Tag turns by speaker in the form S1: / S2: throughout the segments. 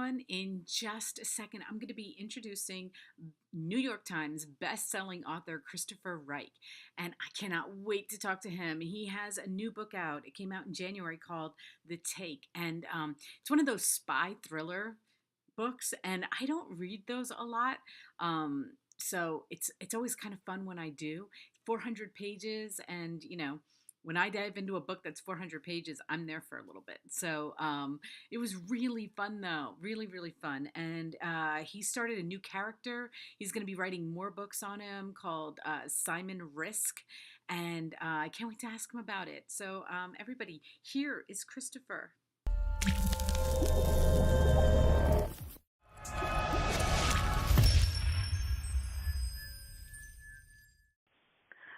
S1: everyone. In just a second, I'm going to be introducing New York Times best-selling author Christopher Reich, and I cannot wait to talk to him. He has a new book out. It came out in January called The Take, and it's one of those spy thriller books, and I don't read those a lot. So it's always kind of fun when I do. 400 pages, and when I dive into a book that's 400 pages, I'm there for a little bit. So it was really fun, though. Really, really fun. And he started a new character. He's going to be writing more books on him called Simon Risk. And I can't wait to ask him about it. So, everybody, here is Christopher.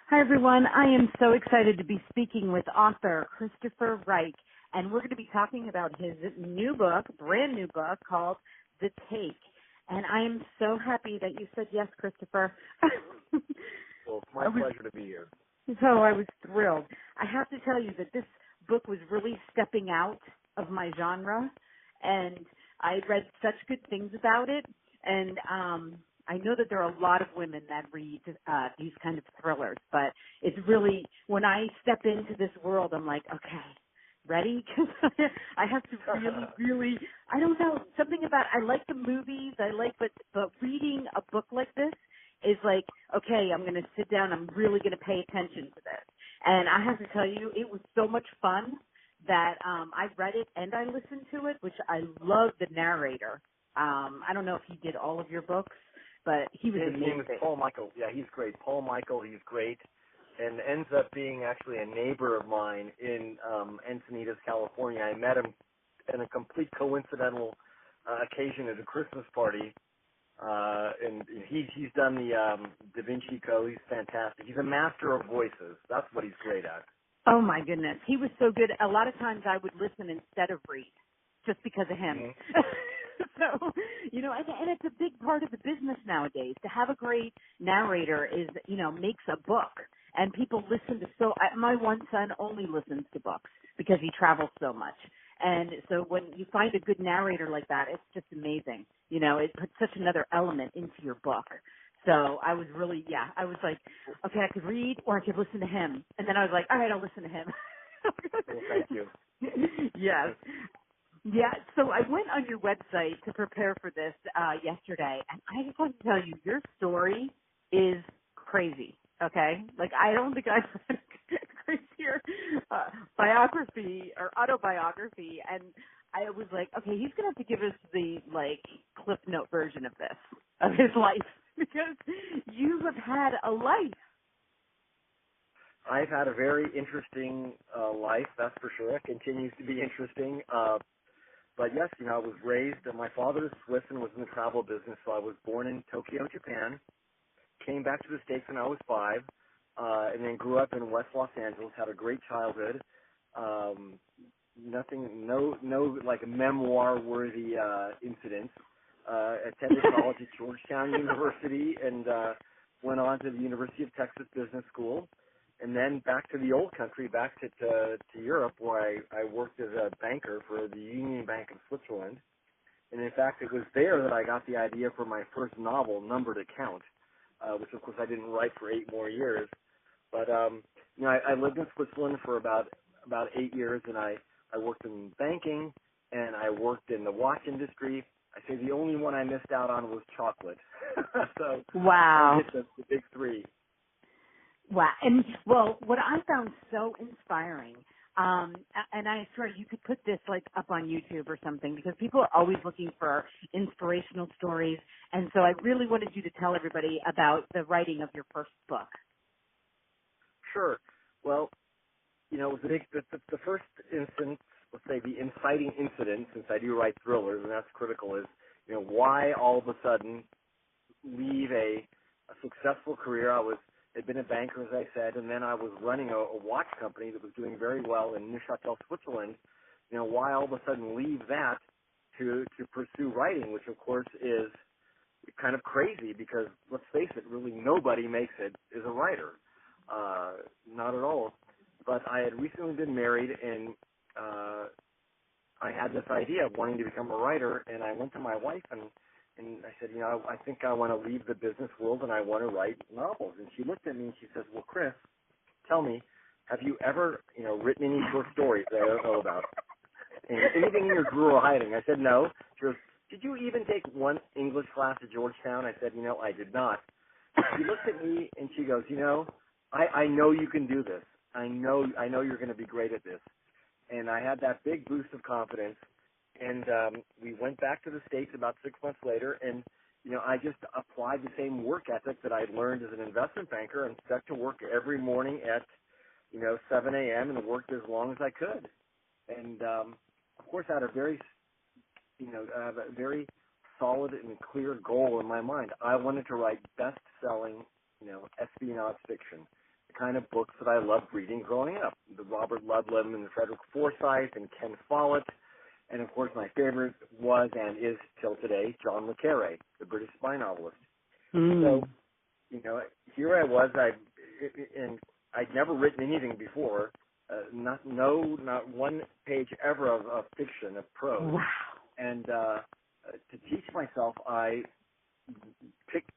S2: Hi, everyone. I am so excited to be speaking with author Christopher Reich, and we're going to be talking about his new book, brand new book, called The Take. And I am so happy that you said yes, Christopher.
S3: Well, it's my pleasure to be here.
S2: So I was thrilled. I have to tell you that this book was really stepping out of my genre, and I read such good things about it, and I know that there are a lot of women that read these kind of thrillers, but it's really, when I step into this world, I'm like, okay, ready? Because I have to really, I don't know, something about, I like the movies, but reading a book like this is like, okay, I'm going to sit down, I'm really going to pay attention to this. And I have to tell you, it was so much fun that I read it and I listened to it, which I love the narrator. I don't know if he did all of your books, but he was amazing.
S3: His name is Paul Michael. Yeah, he's great. Paul Michael, he's great, and ends up being actually a neighbor of mine in Encinitas, California. I met him in a complete coincidental occasion at a Christmas party, and he's done the Da Vinci Code. He's fantastic. He's a master of voices. That's what he's great at.
S2: Oh, my goodness. He was so good. A lot of times I would listen instead of read just because of him. Mm-hmm. So, and it's a big part of the business nowadays. To have a great narrator is, makes a book. And people listen to my one son only listens to books because he travels so much. And so when you find a good narrator like that, it's just amazing. It puts such another element into your book. So I was really, I was like, okay, I could read or I could listen to him. And then I was like, all right, I'll listen to him.
S3: Well, thank you.
S2: Yes. Yeah, so I went on your website to prepare for this yesterday, and I just want to tell you, your story is crazy, okay? Like, I don't think I've read a crazier biography or autobiography, and I was like, okay, he's going to have to give us the, Cliff Note version of this, of his life, because you have had a life.
S3: I've had a very interesting life, that's for sure. It continues to be interesting. But yes, I was raised, my father is Swiss and was in the travel business, so I was born in Tokyo, Japan, came back to the States when I was 5, and then grew up in West Los Angeles, had a great childhood, no memoir-worthy incidents, attended college at Georgetown University, and went on to the University of Texas Business School, and then back to the old country, back to Europe, where I worked as a banker for the Union Bank of Switzerland. And in fact, it was there that I got the idea for my first novel, Numbered Account, which of course I didn't write for 8 more years. But I lived in Switzerland for about 8 years, and I worked in banking and I worked in the watch industry. I say the only one I missed out on was chocolate. So
S2: wow,
S3: I hit the big 3.
S2: Wow. And, well, what I found so inspiring, and I swear you could put this, up on YouTube or something, because people are always looking for inspirational stories. And so I really wanted you to tell everybody about the writing of your first book.
S3: Sure. Well, it was the first instance, let's say the inciting incident, since I do write thrillers, and that's critical, is, why all of a sudden leave a successful career. I'd been a banker, as I said, and then I was running a watch company that was doing very well in Neuchâtel, Switzerland. Why all of a sudden leave that to pursue writing, which of course is kind of crazy because, let's face it, really nobody makes it as a writer. Not at all. But I had recently been married, and I had this idea of wanting to become a writer, and I went to my wife and I said, I think I want to leave the business world and I want to write novels. And she looked at me and she says, well, Chris, tell me, have you ever, written any short stories that I don't know about? And anything in your drawer hiding? I said, no. She goes, did you even take one English class at Georgetown? I said, I did not. She looked at me and she goes, I know you can do this. I know you're going to be great at this. And I had that big boost of confidence. And we went back to the States about 6 months later, and, I just applied the same work ethic that I'd learned as an investment banker and stuck to work every morning at, 7 a.m. and worked as long as I could. And, of course, I had a very solid and clear goal in my mind. I wanted to write best-selling, espionage fiction, the kind of books that I loved reading growing up, the Robert Ludlum and the Frederick Forsyth and Ken Follett. And, of course, my favorite was and is till today John le Carré, the British spy novelist. So, here I was, and I'd never written anything before, not one page ever of fiction, of prose.
S2: Wow.
S3: And to teach myself, I picked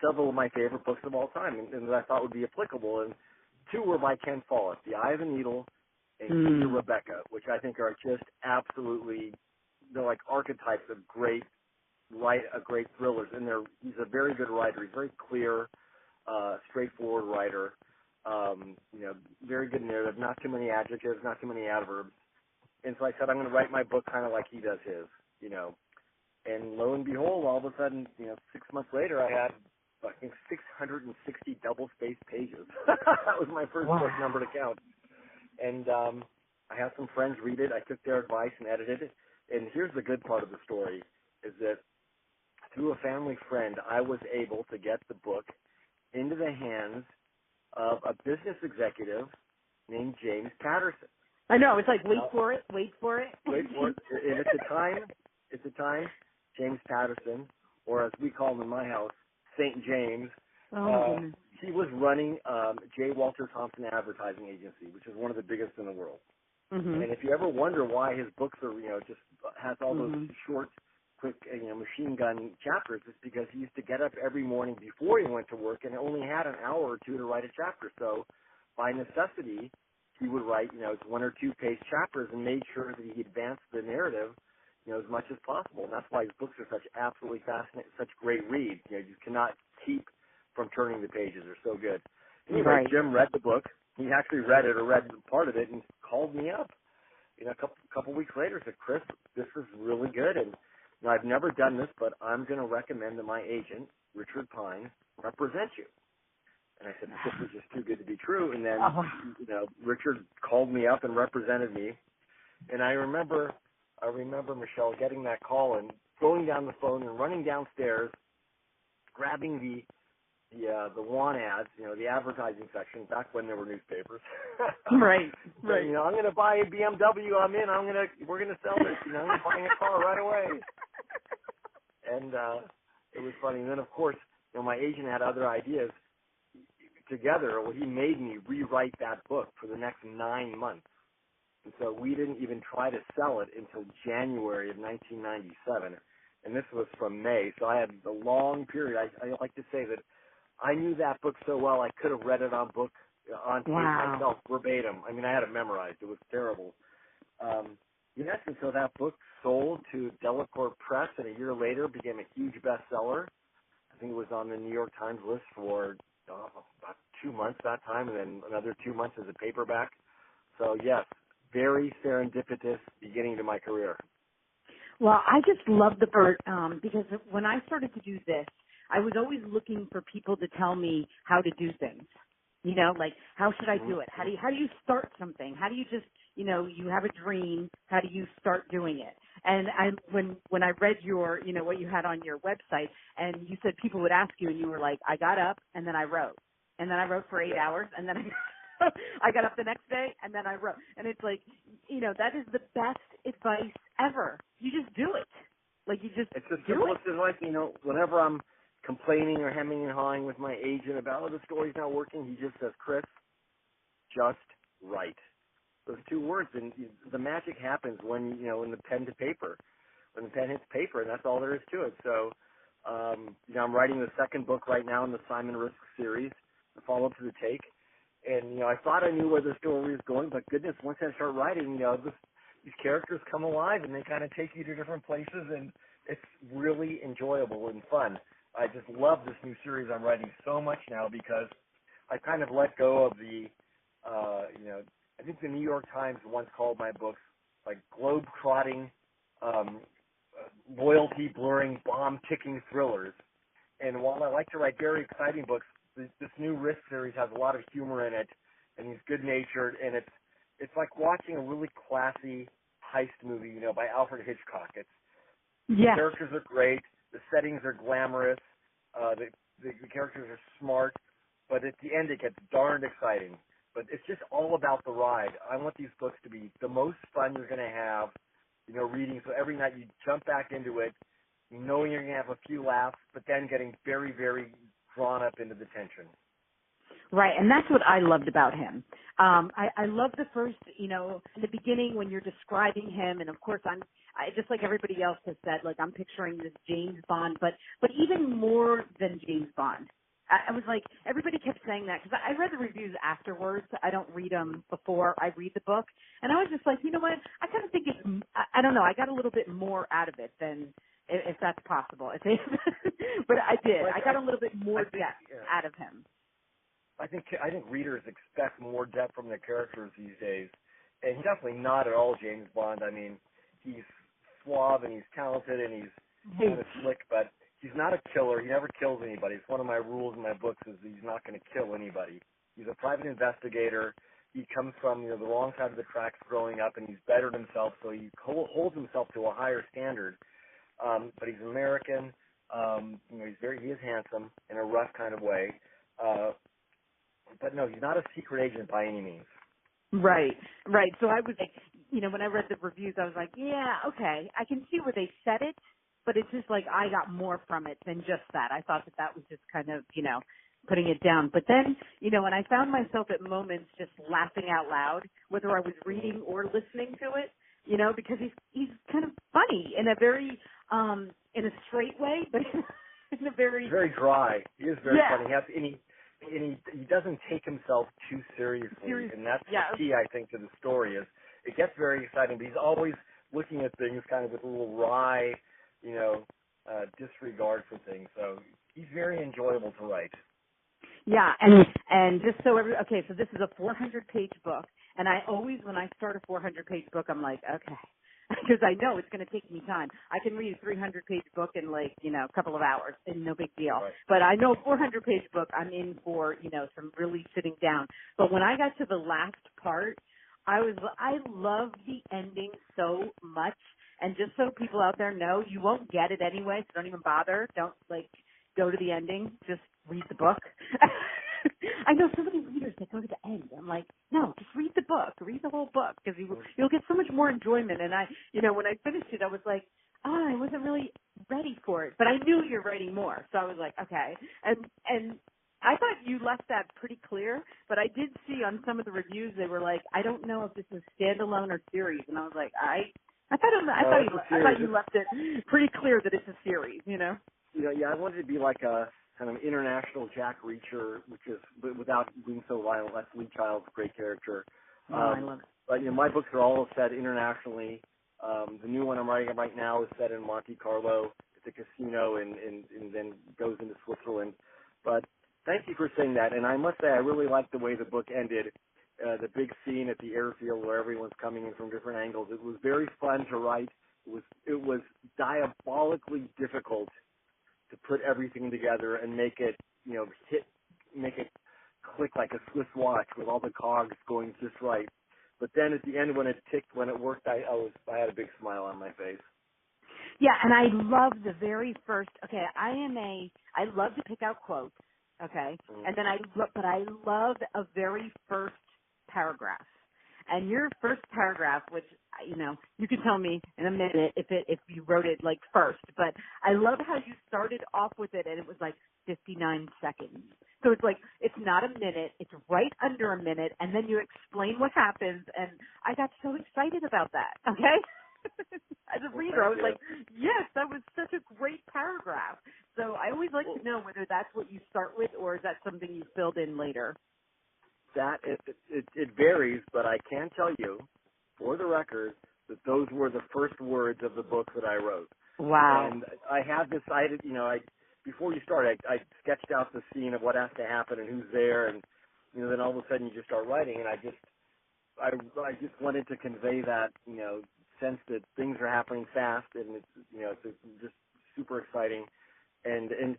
S3: several of my favorite books of all time and that I thought would be applicable. And two were by Ken Follett, The Eye of the Needle and Key to Rebecca, which I think are just absolutely, they're like archetypes of great thrillers. And he's a very good writer. He's very clear, straightforward writer. Very good narrative, not too many adjectives, not too many adverbs. And so I said, I'm going to write my book kind of like he does his, And lo and behold, all of a sudden, 6 months later, I had, I think, 660 double-spaced pages. That was my first book number to count. And I had some friends read it. I took their advice and edited it. And here's the good part of the story, is that through a family friend, I was able to get the book into the hands of a business executive named James Patterson.
S2: I know. It's like, wait for it.
S3: Wait for it. And at the time, James Patterson, or as we call him in my house, St. James, he was running J. Walter Thompson Advertising Agency, which is one of the biggest in the world. Mm-hmm. And if you ever wonder why his books are, just has all those short, quick, machine gun chapters, it's because he used to get up every morning before he went to work and only had an hour or two to write a chapter. So by necessity, he would write, 1 or 2 page chapters and made sure that he advanced the narrative, as much as possible. And that's why his books are such absolutely fascinating, such great reads. You cannot keep from turning the pages. They're so good. Anyway, right. Jim read the book. He actually read it or read part of it and called me up. A couple weeks later, said, Chris, this is really good. And I've never done this, but I'm going to recommend that my agent, Richard Pine, represent you. And I said, this is just too good to be true. And then, Richard called me up and represented me. And I remember, Michelle, getting that call and going down the phone and running downstairs, grabbing the want ads, the advertising section, back when there were newspapers.
S2: Right.
S3: I'm going to buy a BMW. We're going to sell this. I'm buying a car right away. And it was funny. And then, of course, my agent had other ideas. Together, he made me rewrite that book for the next 9 months. And so we didn't even try to sell it until January of 1997. And this was from May. So I had a long period. I like to say that I knew that book so well I could have read it on tape myself verbatim. I had it memorized. It was terrible. Yes, and so that book sold to Delacorte Press, and a year later became a huge bestseller. I think it was on the New York Times list for about 2 months that time, and then another 2 months as a paperback. So, yes, very serendipitous beginning to my career.
S2: Well, I just love the part because when I started to do this, I was always looking for people to tell me how to do things. Like, how should I do it? How do you start something? How do you just, you have a dream, how do you start doing it? And when I read your, what you had on your website, and you said people would ask you, and you were like, I got up, and then I wrote. And then I wrote for 8 hours, and then I got up the next day, and then I wrote. And it's like, that is the best advice ever. You just do it. Like, you just
S3: It's the simplest advice. Whenever I'm complaining or hemming and hawing with my agent about, the story's not working, he just says, Chris, just write. those two words, and the magic happens when when the pen to paper, when the pen hits paper, and that's all there is to it. So, I'm writing the second book right now in the Simon Risk series, the follow-up to The Take, and I thought I knew where the story was going, but goodness, once I start writing, these characters come alive and they kind of take you to different places, and it's really enjoyable and fun. I just love this new series I'm writing so much now because I kind of let go of the, I think the New York Times once called my books like globe-trotting, loyalty-blurring, bomb-ticking thrillers. And while I like to write very exciting books, this new Risk series has a lot of humor in it, and he's good-natured, and it's like watching a really classy heist movie, by Alfred Hitchcock. The characters are great, the settings are glamorous, the characters are smart, but at the end it gets darned exciting. But it's just all about the ride. I want these books to be the most fun you're going to have, reading. So every night you jump back into it, knowing you're going to have a few laughs, but then getting very, very drawn up into the tension.
S2: Right, and that's what I loved about him. I love the first, in the beginning when you're describing him, and of course I just like everybody else has said, like I'm picturing this James Bond, but even more than James Bond. I was like, everybody kept saying that because I read the reviews afterwards. I don't read them before I read the book, and I was just like, you know what? I kind of think I don't know. I got a little bit more out of it than if that's possible. But I did. I got a little bit more depth out of him.
S3: I think readers expect more depth from their characters these days, and he's definitely not at all James Bond. I mean, he's suave and he's talented and he's kind of slick, but he's not a killer. He never kills anybody. It's one of my rules in my books is he's not going to kill anybody. He's a private investigator. He comes from the wrong side of the tracks growing up, and he's bettered himself, so he holds himself to a higher standard. But he's American. He is handsome in a rough kind of way. But no, he's not a secret agent by any means.
S2: Right. So I was like, when I read the reviews, I was like, yeah, okay, I can see where they said it, but it's just like I got more from it than just that. I thought that was just kind of, putting it down. But then, and I found myself at moments just laughing out loud, whether I was reading or listening to it, because he's kind of funny in a very, in a straight way, but in a very...
S3: He's very dry. He is very funny. He doesn't take himself too seriously, and that's the key, I think, to the story. Is it gets very exciting, but he's always looking at things kind of with a little wry, disregard for things. So he's very enjoyable to write.
S2: Yeah, and just so so this is a 400-page book, and I always, when I start a 400-page book, I'm like, okay, because I know it's going to take me time. I can read a 300-page book in a couple of hours, and no big deal.
S3: Right.
S2: But I know a 400-page book, I'm in for, some really sitting down. But when I got to the last part, I love the ending so much. And just so people out there know, you won't get it anyway, so don't even bother. Don't, go to the ending. Just read the book. I know so many readers that go to the end. I'm like, no, just read the book. Read the whole book because you'll get so much more enjoyment. And when I finished it, I was like, I wasn't really ready for it. But I knew you're writing more. So I was like, okay. And I thought you left that pretty clear, but I did see on some of the reviews, they were like, I don't know if this is standalone or series. And I was like, I thought you left it pretty clear that it's a series,
S3: I wanted to be like a kind of international Jack Reacher, but without being so violent. That's Lee Child's great character.
S2: I love it.
S3: But my books are all set internationally. The new one I'm writing right now is set in Monte Carlo. It's a casino, and then goes into Switzerland. But thank you for saying that. And I must say, I really liked the way the book ended. The big scene at the airfield where everyone's coming in from different angles. It was very fun to write. It was diabolically difficult to put everything together and make it, make it click like a Swiss watch with all the cogs going just right. But then at the end, when it ticked, when it worked, I had a big smile on my face.
S2: Yeah, and I love the very first. Okay, I love to pick out quotes. Okay, and then I love a very first paragraph. And your first paragraph, which, you can tell me in a minute if you wrote it first, but I love how you started off with it and it was 59 seconds. So it's like, it's not a minute, it's right under a minute, and then you explain what happens, and I got so excited about that, okay? As a reader, I was like, yes, that was such a great paragraph. So I always like to know whether that's what you start with or is that something you filled in later?
S3: That it varies, but I can tell you, for the record, that those were the first words of the book that I wrote.
S2: Wow.
S3: And I had decided, before you start, I sketched out the scene of what has to happen and who's there, and then all of a sudden you just start writing, and I just wanted to convey that, sense that things are happening fast, and it's just super exciting, and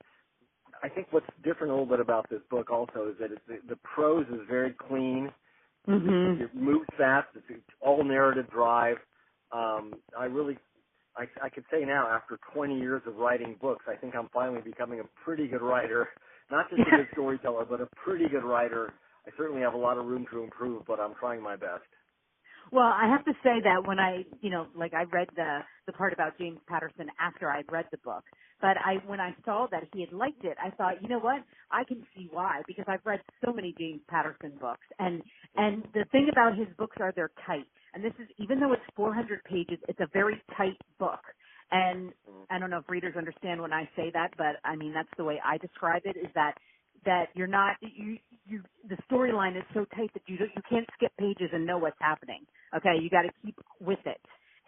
S3: I think what's different a little bit about this book also is that the prose is very clean.
S2: Mm-hmm.
S3: It moves fast. It's all narrative drive. I could say now, after 20 years of writing books, I think I'm finally becoming a pretty good writer. Not just a good storyteller, but a pretty good writer. I certainly have a lot of room to improve, but I'm trying my best.
S2: Well, I have to say that when I read the part about James Patterson after I'd read the book, but when I saw that he had liked it, I thought, you know what, I can see why, because I've read so many James Patterson books, and the thing about his books are they're tight, and this is, even though it's 400 pages, it's a very tight book, and I don't know if readers understand when I say that, but I mean, that's the way I describe it, is that you're not, the storyline is so tight that you can't skip pages and know what's happening. Okay, you got to keep with it.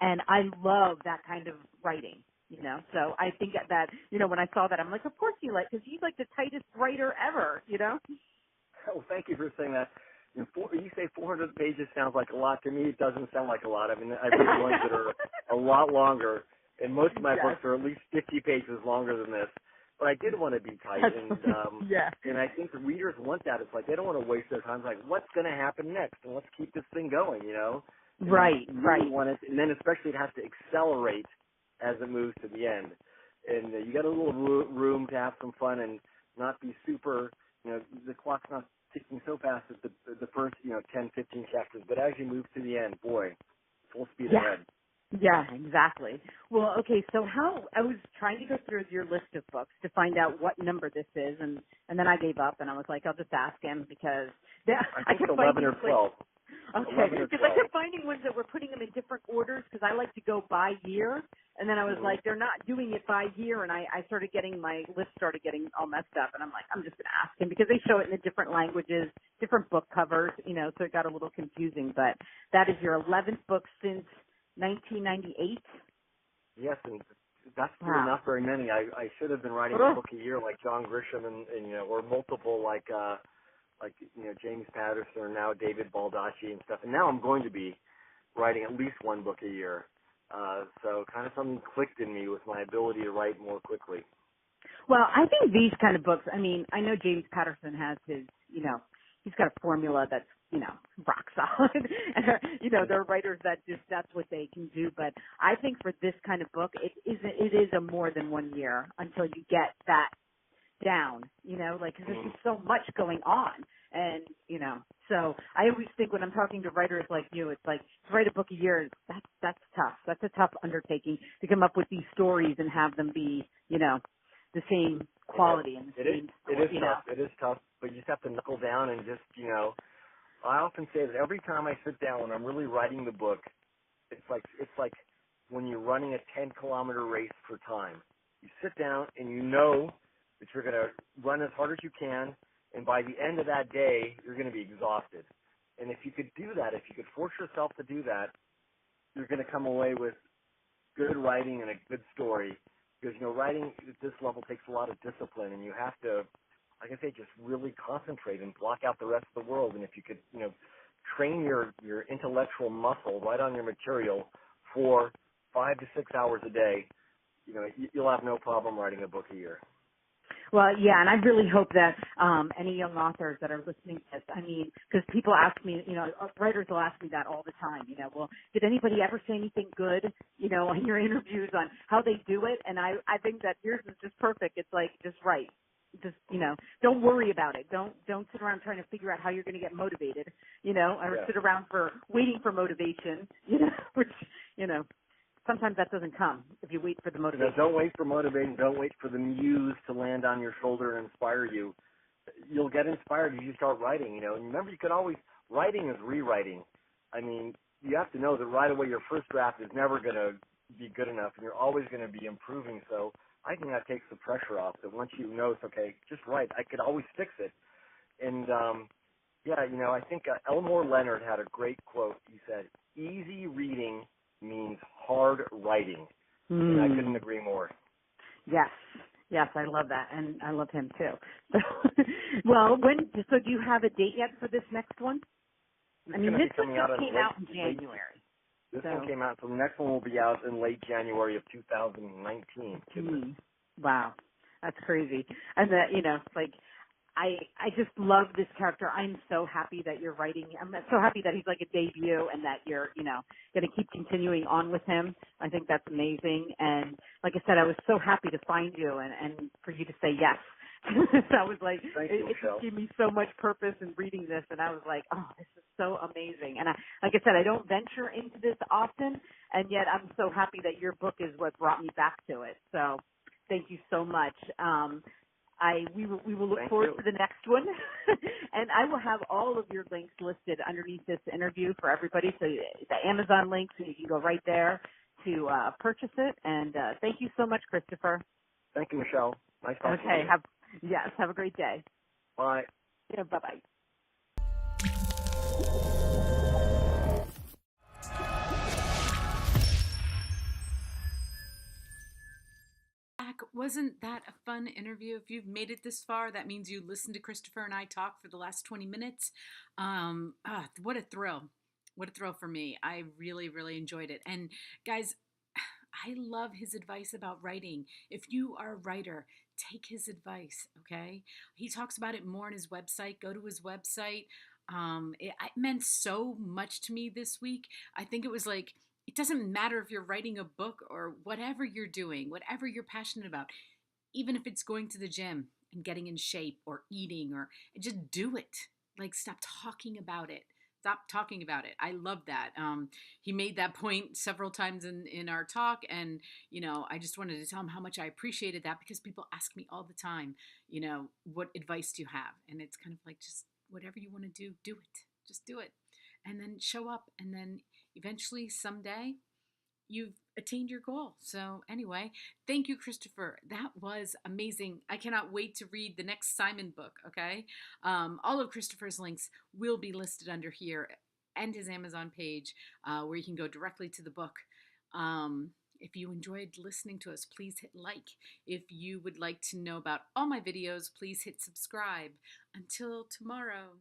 S2: And I love that kind of writing, So I think that, when I saw that, I'm like, of course because he's like the tightest writer ever,
S3: Well, thank you for saying that. You say 400 pages sounds like a lot. To me, it doesn't sound like a lot. I mean, I've read ones that are a lot longer, and most of my books are at least 50 pages longer than this. But I did want to be tight, and I think the readers want that. It's like they don't want to waste their time. It's like, what's going to happen next? And let's keep this thing going, And
S2: Right,
S3: really want it, and then especially it has to accelerate as it moves to the end. And you got a little room to have some fun and not be super, the clock's not ticking so fast at the first, 10, 15 chapters. But as you move to the end, boy, full speed ahead.
S2: Yeah, exactly. Well, okay, so I was trying to go through your list of books to find out what number this is, and then I gave up, and I was like, I'll just ask him, because
S3: I think it's 11 or 12.
S2: Okay, because I kept finding ones that were putting them in different orders, because I like to go by year, and then I was like, they're not doing it by year, and I started getting, my list started getting all messed up, and I'm like, I'm just going to ask him, because they show it in the different languages, different book covers, so it got a little confusing, but that is your 11th book since 1998?
S3: Yes, and that's really not very many. I should have been writing a book a year like John Grisham and or multiple like James Patterson or now David Baldacci and stuff. And now I'm going to be writing at least one book a year. So kind of something clicked in me with my ability to write more quickly.
S2: Well, I think these kind of books, I mean, I know James Patterson has his, he's got a formula that's, rock solid. And, there are writers that that's what they can do. But I think for this kind of book, it is a more than 1 year until you get that down, because there's just so much going on. And, so I always think when I'm talking to writers like you, it's like to write a book a year, that's tough. That's a tough undertaking to come up with these stories and have them be, the same quality.
S3: It is tough. It is tough, but you just have to knuckle down and just, I often say that every time I sit down when I'm really writing the book, it's like when you're running a 10-kilometer race for time. You sit down and you know that you're going to run as hard as you can, and by the end of that day, you're going to be exhausted. And if you could do that, if you could force yourself to do that, you're going to come away with good writing and a good story. Because, writing at this level takes a lot of discipline, and you have to, like I say, just really concentrate and block out the rest of the world. And if you could, train your intellectual muscle right on your material for 5 to 6 hours a day, you'll have no problem writing a book a year.
S2: Well, yeah, and I really hope that any young authors that are listening to this, I mean, because people ask me, writers will ask me that all the time, well, did anybody ever say anything good, on your interviews on how they do it? And I think that yours is just perfect. It's like, just write. Just, don't worry about it. Don't sit around trying to figure out how you're going to get motivated, or sit around waiting for motivation, which, sometimes that doesn't come if you wait for the motivation.
S3: Don't wait for motivation. Don't wait for the muse to land on your shoulder and inspire you. you'll get inspired as you start writing, And remember, writing is rewriting. I mean, you have to know that right away your first draft is never going to be good enough, and you're always going to be improving. So I think that takes the pressure off, that once you know it's okay, just write. I could always fix it. And, I think Elmore Leonard had a great quote. He said, easy reading means hard writing. And I couldn't agree more.
S2: Yes. Yes, I love that, and I love him too. So, well, so do you have a date yet for this next one? I mean, this one just came out in January.
S3: This one came out, so the next one will be out in late January of 2019.
S2: Wow, that's crazy. And I just love this character. I'm so happy that you're writing. I'm so happy that he's like a debut and that you're, going to keep continuing on with him. I think that's amazing. And like I said, I was so happy to find you and for you to say yes. I was like, it just gave me so much purpose in reading this. And I was like, oh, this is so amazing. And like I said, I don't venture into this often. And yet I'm so happy that your book is what brought me back to it. So thank you so much. We will look forward to the next one, and I will have all of your links listed underneath this interview for everybody. So the Amazon link, so you can go right there to purchase it. And thank you so much, Christopher.
S3: Thank you, Michelle. Nice talking to you.
S2: Have a great day.
S3: Bye.
S2: Yeah, bye-bye.
S1: Wasn't that a fun interview? If you've made it this far, that means you listened to Christopher and I talk for the last 20 minutes. What a thrill. What a thrill for me. I really, really enjoyed it. And guys, I love his advice about writing. If you are a writer, take his advice, okay? He talks about it more on his website. Go to his website. It meant so much to me this week. I think it was like, it doesn't matter if you're writing a book or whatever you're doing, whatever you're passionate about, even if it's going to the gym and getting in shape or eating, or just do it. Like, stop talking about it. Stop talking about it. I love that. He made that point several times in our talk, and I just wanted to tell him how much I appreciated that, because people ask me all the time, what advice do you have? And it's kind of like, just whatever you want to do it. Just do it, and then show up, and then eventually someday you've attained your goal. So anyway, thank you, Christopher. That was amazing. I cannot wait to read the next Simon book, okay? All of Christopher's links will be listed under here, and his Amazon page, where you can go directly to the book. If you enjoyed listening to us, please hit like. If you would like to know about all my videos, please hit subscribe. Until tomorrow.